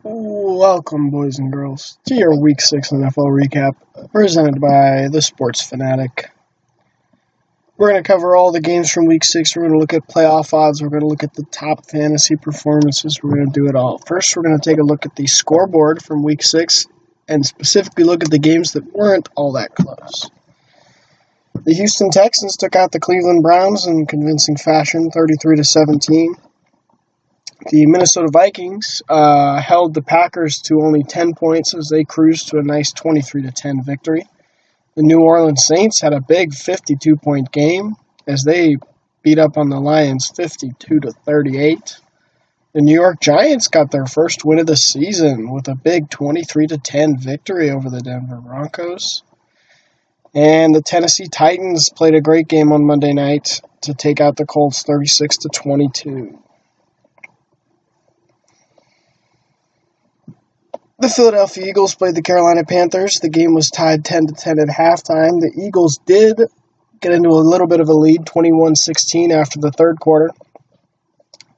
Welcome, boys and girls, to your Week 6 NFL recap, presented by the Sports Fanatic. We're going to cover all the games from Week 6. We're going to look at playoff odds. We're going to look at the top fantasy performances. We're going to do it all. First, we're going to take a look at the scoreboard from Week 6, and specifically look at the games that weren't all that close. The Houston Texans took out the Cleveland Browns in convincing fashion, 33-17. The Minnesota Vikings held the Packers to only 10 points as they cruised to a nice 23-10 victory. The New Orleans Saints had a big 52-point game as they beat up on the Lions 52-38. The New York Giants got their first win of the season with a big 23-10 victory over the Denver Broncos. And the Tennessee Titans played a great game on Monday night to take out the Colts 36-22. The Philadelphia Eagles played the Carolina Panthers. The game was tied 10-10 at halftime. The Eagles did get into a little bit of a lead, 21-16 after the third quarter.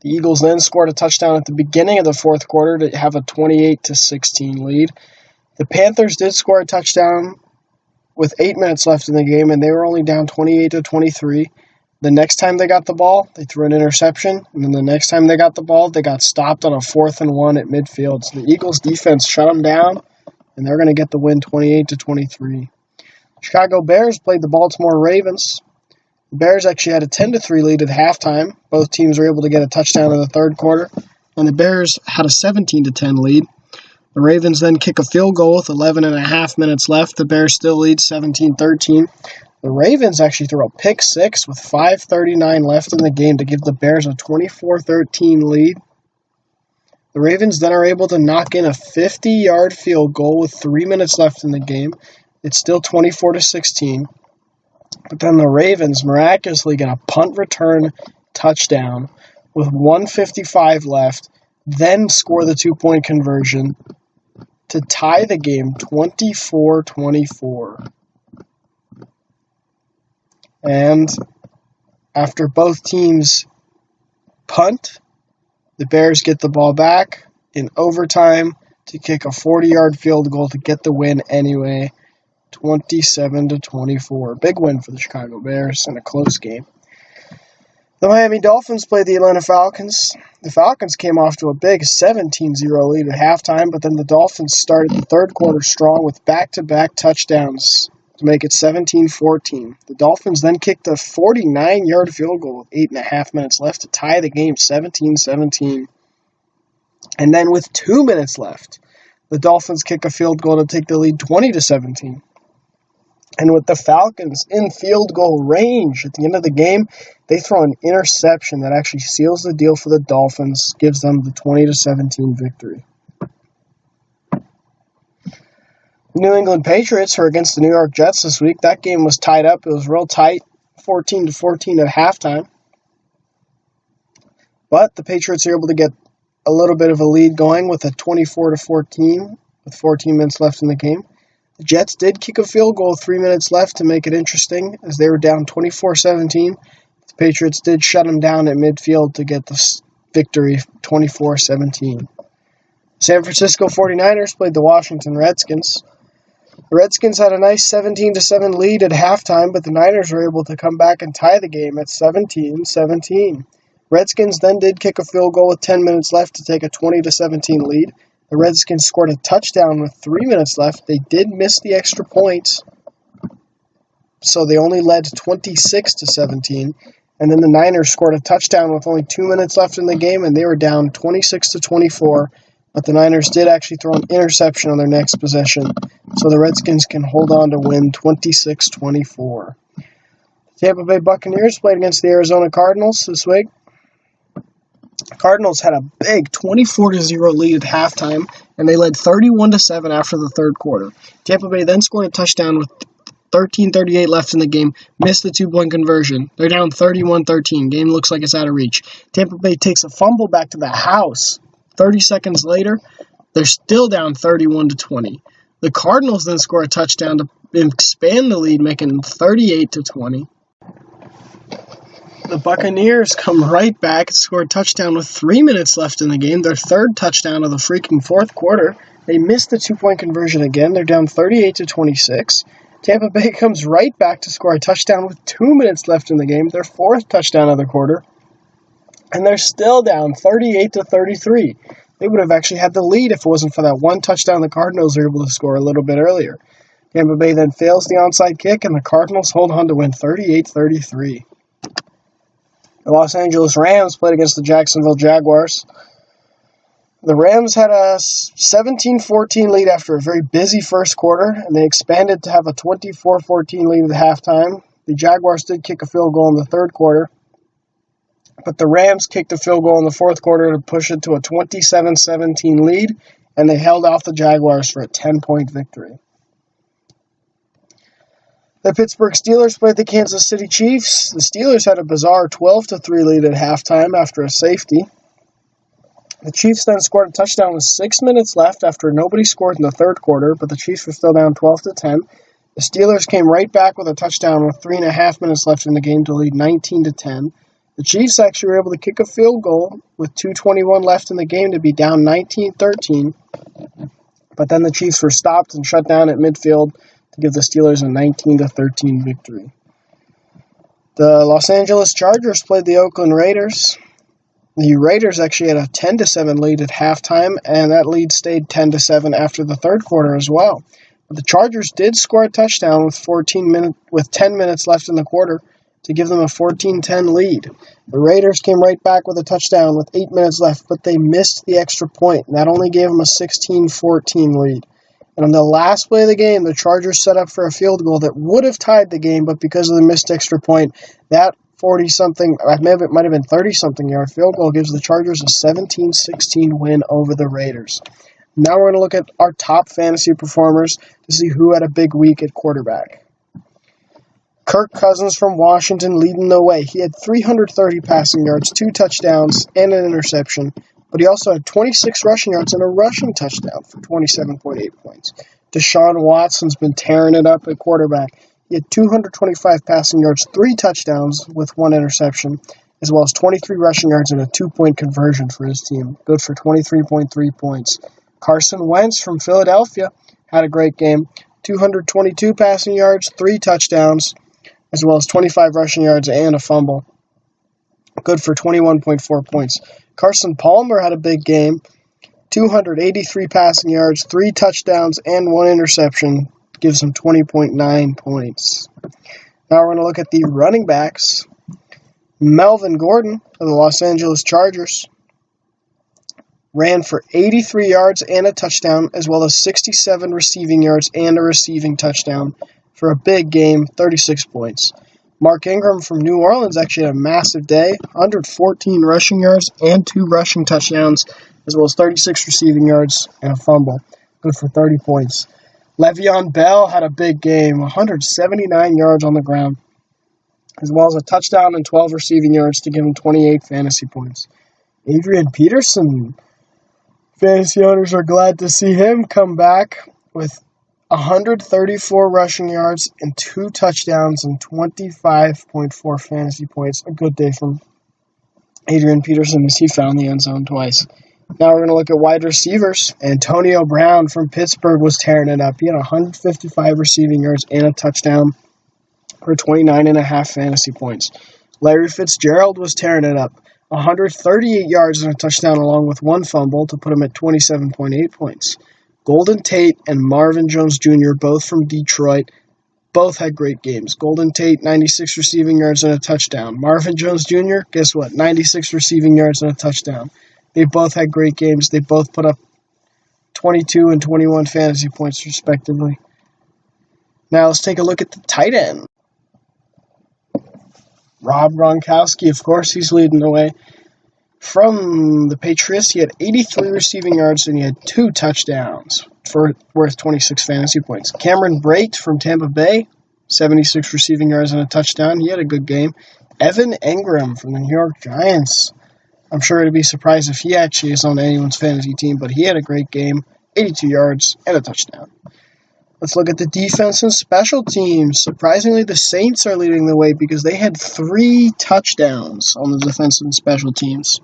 The Eagles then scored a touchdown at the beginning of the fourth quarter to have a 28-16 lead. The Panthers did score a touchdown with 8 minutes left in the game, and they were only down 28-23. The next time they got the ball, they threw an interception, and then the next time they got the ball, they got stopped on a 4th and 1 at midfield. So the Eagles' defense shut them down, and they're going to get the win 28-23. Chicago Bears played the Baltimore Ravens. The Bears actually had a 10-3 lead at halftime. Both teams were able to get a touchdown in the third quarter, and the Bears had a 17-10 lead. The Ravens then kick a field goal with 11 and a half minutes left. The Bears still lead 17-13. The Ravens actually threw a pick six with 5:39 left in the game to give the Bears a 24-13 lead. The Ravens then are able to knock in a 50-yard field goal with 3 minutes left in the game. It's still 24-16. But then the Ravens miraculously get a punt return touchdown with 1:55 left, then score the 2-point conversion to tie the game 24-24. And after both teams punt, the Bears get the ball back in overtime to kick a 40-yard field goal to get the win anyway, 27-24. Big win for the Chicago Bears in a close game. The Miami Dolphins played the Atlanta Falcons. The Falcons came off to a big 17-0 lead at halftime, but then the Dolphins started the third quarter strong with back-to-back touchdowns to make it 17-14. The Dolphins then kicked a 49-yard field goal with 8.5 minutes left to tie the game 17-17. And then with 2 minutes left, the Dolphins kick a field goal to take the lead 20-17. And with the Falcons in field goal range at the end of the game, they throw an interception that actually seals the deal for the Dolphins, gives them the 20-17 victory. The New England Patriots were against the New York Jets this week. That game was tied up. It was real tight, 14-14 at halftime. But the Patriots are able to get a little bit of a lead going with a 24-14 with 14 minutes left in the game. The Jets did kick a field goal with 3 minutes left to make it interesting as they were down 24-17. The Patriots did shut them down at midfield to get the victory 24-17. San Francisco 49ers played the Washington Redskins. The Redskins had a nice 17-7 lead at halftime, but the Niners were able to come back and tie the game at 17-17. Redskins then did kick a field goal with 10 minutes left to take a 20-17 lead. The Redskins scored a touchdown with 3 minutes left. They did miss the extra points, so they only led 26-17. And then the Niners scored a touchdown with only 2 minutes left in the game, and they were down 26-24. But the Niners did actually throw an interception on their next possession, so the Redskins can hold on to win 26-24. The Tampa Bay Buccaneers played against the Arizona Cardinals this week. The Cardinals had a big 24-0 lead at halftime, and they led 31-7 after the third quarter. Tampa Bay then scored a touchdown with 13:38 left in the game, missed the 2-point conversion. They're down 31-13. Game looks like it's out of reach. Tampa Bay takes a fumble back to the house. 30 seconds later, they're still down 31-20. The Cardinals then score a touchdown to expand the lead, making 38-20. The Buccaneers come right back and score a touchdown with 3 minutes left in the game, their third touchdown of the freaking fourth quarter. They missed the two-point conversion again. They're down 38-26. Tampa Bay comes right back to score a touchdown with 2 minutes left in the game, their fourth touchdown of the quarter. And they're still down 38-33. They would have actually had the lead if it wasn't for that one touchdown the Cardinals were able to score a little bit earlier. Tampa Bay then fails the onside kick, and the Cardinals hold on to win 38-33. The Los Angeles Rams played against the Jacksonville Jaguars. The Rams had a 17-14 lead after a very busy first quarter, and they expanded to have a 24-14 lead at halftime. The Jaguars did kick a field goal in the third quarter, but the Rams kicked a field goal in the fourth quarter to push it to a 27-17 lead, and they held off the Jaguars for a 10-point victory. The Pittsburgh Steelers played the Kansas City Chiefs. The Steelers had a bizarre 12-3 lead at halftime after a safety. The Chiefs then scored a touchdown with 6 minutes left after nobody scored in the third quarter, but the Chiefs were still down 12-10. The Steelers came right back with a touchdown with 3.5 minutes left in the game to lead 19-10. The Chiefs actually were able to kick a field goal with 2:21 left in the game to be down 19-13, but then the Chiefs were stopped and shut down at midfield to give the Steelers a 19-13 victory. The Los Angeles Chargers played the Oakland Raiders. The Raiders actually had a 10-7 lead at halftime, and that lead stayed 10-7 after the third quarter as well. But the Chargers did score a touchdown with 10 minutes left in the quarter to give them a 14-10 lead. The Raiders came right back with a touchdown with 8 minutes left, but they missed the extra point, and that only gave them a 16-14 lead. And on the last play of the game, the Chargers set up for a field goal that would have tied the game, but because of the missed extra point, that 40-something, it might have been 30-something yard field goal gives the Chargers a 17-16 win over the Raiders. Now we're going to look at our top fantasy performers to see who had a big week at quarterback. Kirk Cousins from Washington leading the way. He had 330 passing yards, 2 touchdowns, and an interception, but he also had 26 rushing yards and a rushing touchdown for 27.8 points. Deshaun Watson's been tearing it up at quarterback. He had 225 passing yards, 3 touchdowns with 1 interception, as well as 23 rushing yards and a 2-point conversion for his team. Good for 23.3 points. Carson Wentz from Philadelphia had a great game. 222 passing yards, 3 touchdowns, as well as 25 rushing yards and a fumble. Good for 21.4 points. Carson Palmer had a big game. 283 passing yards, 3 touchdowns, and 1 interception. Gives him 20.9 points. Now we're going to look at the running backs. Melvin Gordon of the Los Angeles Chargers ran for 83 yards and a touchdown, as well as 67 receiving yards and a receiving touchdown for a big game, 36 points. Mark Ingram from New Orleans actually had a massive day, 114 rushing yards and 2 rushing touchdowns, as well as 36 receiving yards and a fumble. Good for 30 points. Le'Veon Bell had a big game, 179 yards on the ground, as well as a touchdown and 12 receiving yards to give him 28 fantasy points. Adrian Peterson, fantasy owners are glad to see him come back with 134 rushing yards and 2 touchdowns and 25.4 fantasy points. A good day from Adrian Peterson as he found the end zone twice. Now we're going to look at wide receivers. Antonio Brown from Pittsburgh was tearing it up. He had 155 receiving yards and a touchdown for 29.5 fantasy points. Larry Fitzgerald was tearing it up. 138 yards and a touchdown along with 1 fumble to put him at 27.8 points. Golden Tate and Marvin Jones Jr., both from Detroit, both had great games. Golden Tate, 96 receiving yards and a touchdown. Marvin Jones Jr., guess what? 96 receiving yards and a touchdown. They both had great games. They both put up 22 and 21 fantasy points, respectively. Now let's take a look at the tight end. Rob Gronkowski, of course, he's leading the way. From the Patriots, he had 83 receiving yards and he had 2 touchdowns for worth 26 fantasy points. Cameron Brate from Tampa Bay, 76 receiving yards and a touchdown. He had a good game. Evan Engram from the New York Giants. I'm sure it'd be surprised if he actually is on anyone's fantasy team, but he had a great game, 82 yards and a touchdown. Let's look at the defense and special teams. Surprisingly, the Saints are leading the way because they had 3 touchdowns on the defense and special teams,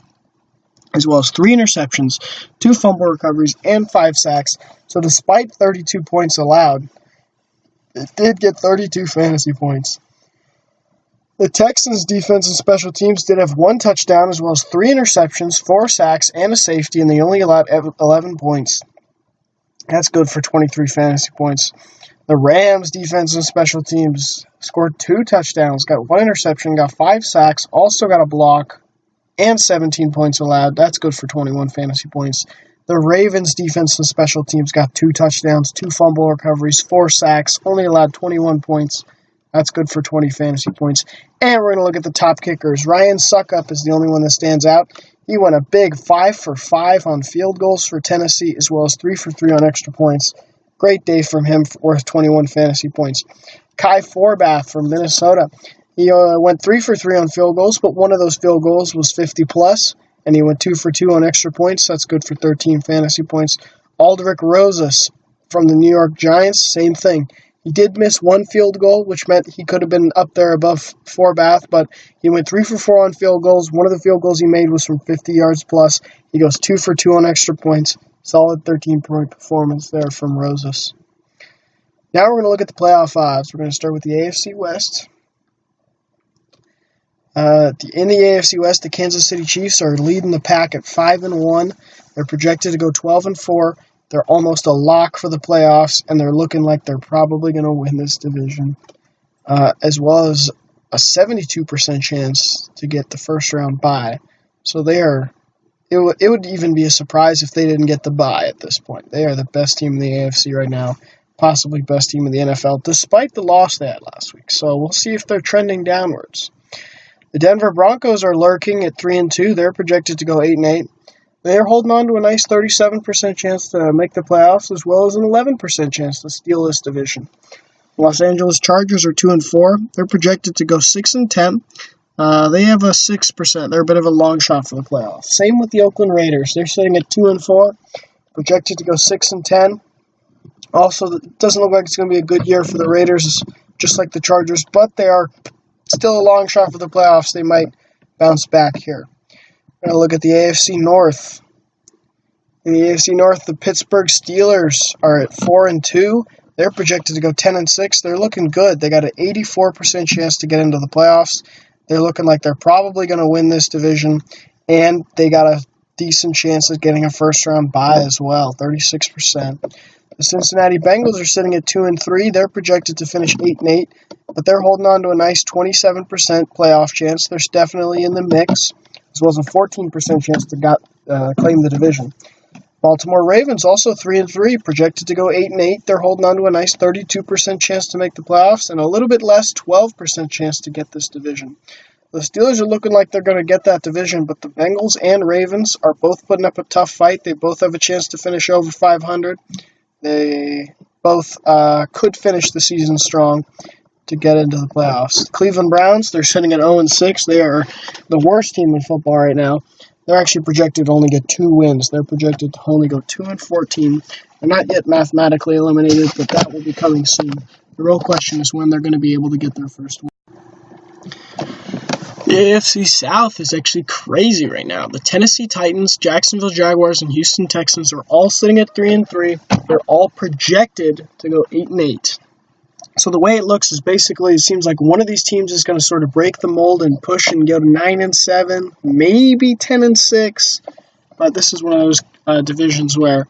as well as 3 interceptions, 2 fumble recoveries, and 5 sacks. So despite 32 points allowed, it did get 32 fantasy points. The Texans' defense and special teams did have 1 touchdown, as well as 3 interceptions, 4 sacks, and a safety, and they only allowed 11 points. That's good for 23 fantasy points. The Rams' defense and special teams scored 2 touchdowns, got 1 interception, got 5 sacks, also got a block, and 17 points allowed. That's good for 21 fantasy points. The Ravens' defense and special teams got 2 touchdowns, 2 fumble recoveries, 4 sacks, only allowed 21 points. That's good for 20 fantasy points. And we're going to look at the top kickers. Ryan Suckup is the only one that stands out. He went a big 5 for 5 on field goals for Tennessee, as well as 3 for 3 on extra points. Great day from him, worth 21 fantasy points. Kai Forbath from Minnesota. He went 3 for 3 on field goals, but one of those field goals was 50+, and he went 2 for 2 on extra points. That's good for 13 fantasy points. Aldrick Rosas from the New York Giants, same thing. He did miss 1 field goal, which meant he could have been up there above Forbath, but he went 3 for 4 on field goals. One of the field goals he made was from 50 yards plus. He goes 2 for 2 on extra points. Solid 13-point performance there from Rosas. Now we're going to look at the playoff odds. We're going to start with the AFC West. In the AFC West, the Kansas City Chiefs are leading the pack at 5-1. They're projected to go 12-4. They're almost a lock for the playoffs, and they're looking like they're probably going to win this division, as well as a 72% chance to get the first-round bye. So they are. It would even be a surprise if they didn't get the bye at this point. They are the best team in the AFC right now, possibly best team in the NFL, despite the loss they had last week. So we'll see if they're trending downwards. The Denver Broncos are lurking at 3-2. They're projected to go 8-8. They're holding on to a nice 37% chance to make the playoffs, as well as an 11% chance to steal this division. Los Angeles Chargers are 2-4. They're projected to go 6-10. They have a 6%. They're a bit of a long shot for the playoffs. Same with the Oakland Raiders. They're sitting at 2-4, projected to go 6-10. Also, it doesn't look like it's going to be a good year for the Raiders, just like the Chargers, but they are still a long shot for the playoffs. They might bounce back here. We're going to look at the AFC North. In the AFC North, the Pittsburgh Steelers are at 4-2. They're projected to go 10-6. They're looking good. They got an 84% chance to get into the playoffs. They're looking like they're probably going to win this division, and they got a decent chance of getting a first-round bye as well, 36%. The Cincinnati Bengals are sitting at 2-3. They're projected to finish 8-8, but they're holding on to a nice 27% playoff chance. They're definitely in the mix, as well as a 14% chance to claim the division. Baltimore Ravens also 3-3, projected to go 8-8. They're holding on to a nice 32% chance to make the playoffs and a little bit less, 12% chance to get this division. The Steelers are looking like they're going to get that division, but the Bengals and Ravens are both putting up a tough fight. They both have a chance to finish over 500. They both could finish the season strong to get into the playoffs. Cleveland Browns, they're sitting at 0-6. They are the worst team in football right now. They're actually projected to only get 2 wins. They're projected to only go 2-14. They're not yet mathematically eliminated, but that will be coming soon. The real question is when they're going to be able to get their first win. The AFC South is actually crazy right now. The Tennessee Titans, Jacksonville Jaguars, and Houston Texans are all sitting at 3-3. They're all projected to go 8-8. So the way it looks is basically it seems like one of these teams is going to sort of break the mold and push and go to 9-7, maybe 10-6. But this is one of those divisions where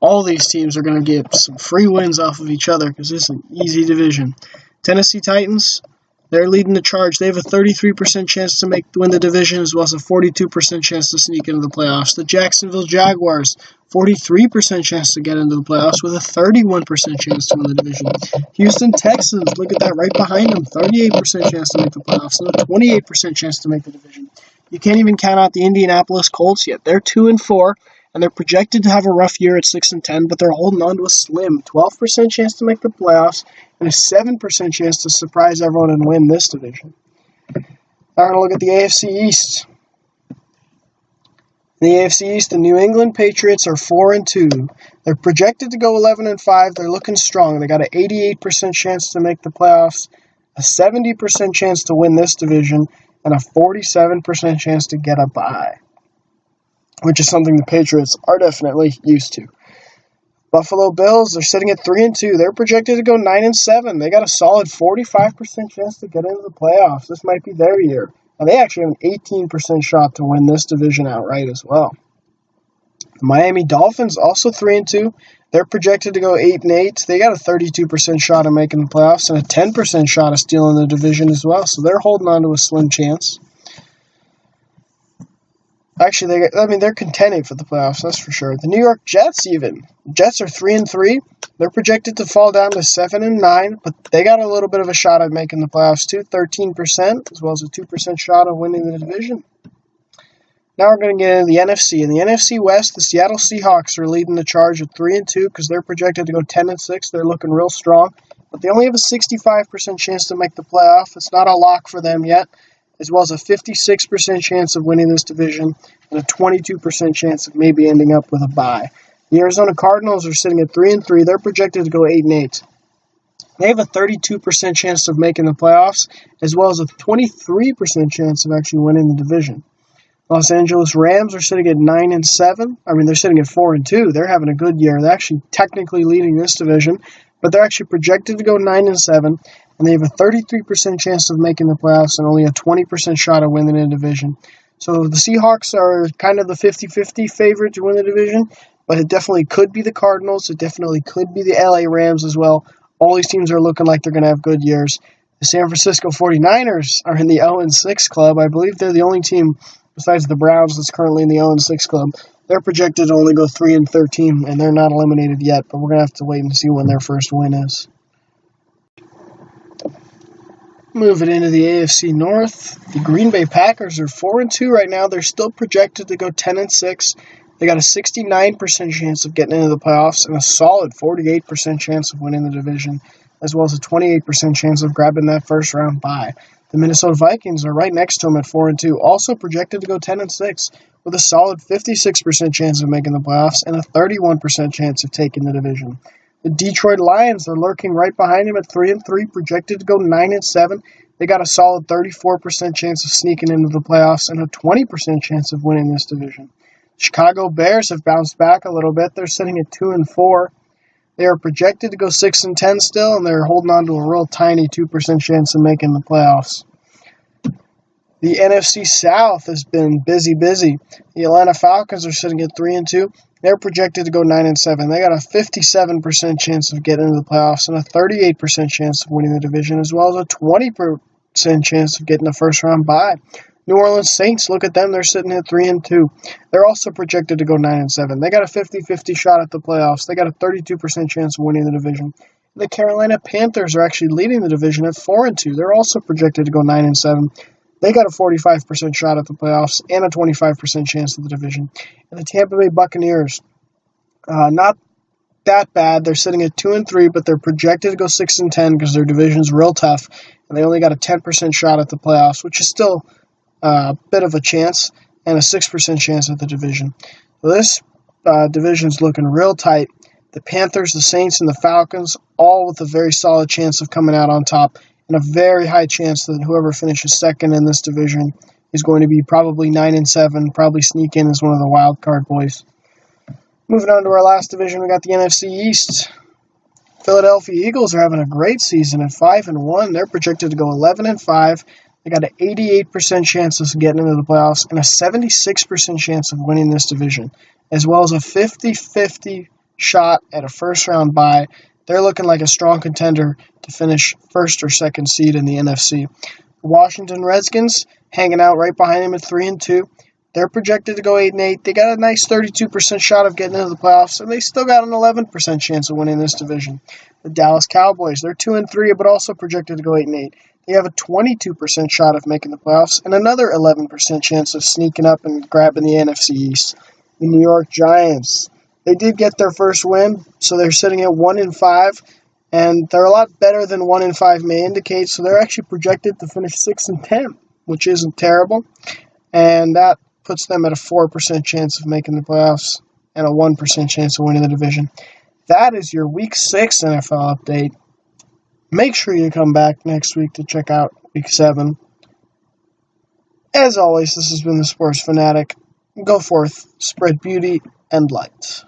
all these teams are going to get some free wins off of each other because this is an easy division. Tennessee Titans, they're leading the charge. They have a 33% chance to win the division, as well as a 42% chance to sneak into the playoffs. The Jacksonville Jaguars, 43% chance to get into the playoffs with a 31% chance to win the division. Houston Texans, look at that right behind them, 38% chance to make the playoffs and a 28% chance to make the division. You can't even count out the Indianapolis Colts yet. They're 2-4, and they're projected to have a rough year at 6-10, but they're holding on to a slim 12% chance to make the playoffs and a 7% chance to surprise everyone and win this division. Now we're going to look at the AFC East. In the AFC East, the New England Patriots are 4-2. They're projected to go 11-5. They're looking strong. They got an 88% chance to make the playoffs, a 70% chance to win this division, and a 47% chance to get a bye, which is something the Patriots are definitely used to. Buffalo Bills, they're sitting at 3-2. They're projected to go 9-7. They got a solid 45% chance to get into the playoffs. This might be their year. And they actually have an 18% shot to win this division outright as well. The Miami Dolphins, also 3-2. They're projected to go 8-8. They got a 32% shot of making the playoffs and a 10% shot of stealing the division as well. So they're holding on to a slim chance. Actually, they're contending for the playoffs, that's for sure. The New York Jets, even. The Jets are 3-3. They're projected to fall down to 7-9, but they got a little bit of a shot at making the playoffs too, 13%, as well as a 2% shot of winning the division. Now we're going to get into the NFC. In the NFC West, the Seattle Seahawks are leading the charge at 3-2 because they're projected to go 10-6. They're looking real strong, but they only have a 65% chance to make the playoff. It's not a lock for them yet, as well as a 56% chance of winning this division and a 22% chance of maybe ending up with a bye. The Arizona Cardinals are sitting at 3-3. They're projected to go 8-8. They have a 32% chance of making the playoffs, as well as a 23% chance of actually winning the division. Los Angeles Rams are sitting at 9-7. They're sitting at 4-2. They're having a good year. They're actually technically leading this division, but they're actually projected to go 9-7. And they have a 33% chance of making the playoffs and only a 20% shot of winning the division. So the Seahawks are kind of the 50-50 favorite to win the division, but it definitely could be the Cardinals. It definitely could be the LA Rams as well. All these teams are looking like they're going to have good years. The San Francisco 49ers are in the 0-6 club. I believe they're the only team besides the Browns that's currently in the 0-6 club. They're projected to only go 3-13, and they're not eliminated yet, but we're going to have to wait and see when their first win is. Moving into the AFC North, the Green Bay Packers are 4-2 right now. They're still projected to go 10-6. They got a 69% chance of getting into the playoffs and a solid 48% chance of winning the division, as well as a 28% chance of grabbing that first round bye. The Minnesota Vikings are right next to them at 4-2, also projected to go 10-6, with a solid 56% chance of making the playoffs and a 31% chance of taking the division. The Detroit Lions are lurking right behind him at 3-3, projected to go 9-7. They got a solid 34% chance of sneaking into the playoffs and a 20% chance of winning this division. Chicago Bears have bounced back a little bit. They're sitting at 2-4. They are projected to go 6-10 still, and they're holding on to a real tiny 2% chance of making the playoffs. The NFC South has been busy. The Atlanta Falcons are sitting at 3-2. They're projected to go 9-7. They got a 57% chance of getting into the playoffs and a 38% chance of winning the division, as well as a 20% chance of getting a first-round bye. New Orleans Saints, look at them. They're sitting at 3-2. They're also projected to go 9-7. They got a 50-50 shot at the playoffs. They got a 32% chance of winning the division. The Carolina Panthers are actually leading the division at 4-2. They're also projected to go 9-7. They got a 45% shot at the playoffs and a 25% chance of the division. And the Tampa Bay Buccaneers, not that bad. They're sitting at 2-3, but they're projected to go 6-10 because their division's real tough, and they only got a 10% shot at the playoffs, which is still a bit of a chance, and a 6% chance at the division. So this division's looking real tight. The Panthers, the Saints, and the Falcons, all with a very solid chance of coming out on top, and a very high chance that whoever finishes second in this division is going to be probably 9-7, probably sneak in as one of the wild card boys. Moving on to our last division, we got the NFC East. Philadelphia Eagles are having a great season at 5-1. They're projected to go 11-5. They got an 88% chance of getting into the playoffs and a 76% chance of winning this division, as well as a 50-50 shot at a first-round bye. They're looking like a strong contender to finish first or second seed in the NFC. The Washington Redskins hanging out right behind them at 3-2. They're projected to go 8-8. They got a nice 32% shot of getting into the playoffs, and they still got an 11% chance of winning this division. The Dallas Cowboys, they're 2-3, but also projected to go 8-8. They have a 22% shot of making the playoffs, and another 11% chance of sneaking up and grabbing the NFC East. The New York Giants, they did get their first win, so they're sitting at 1-5, and they're a lot better than 1-5 may indicate, so they're actually projected to finish 6-10, which isn't terrible, and that puts them at a 4% chance of making the playoffs and a 1% chance of winning the division. That is your Week 6 NFL update. Make sure you come back next week to check out Week 7. As always, this has been the Sports Fanatic. Go forth, spread beauty and light.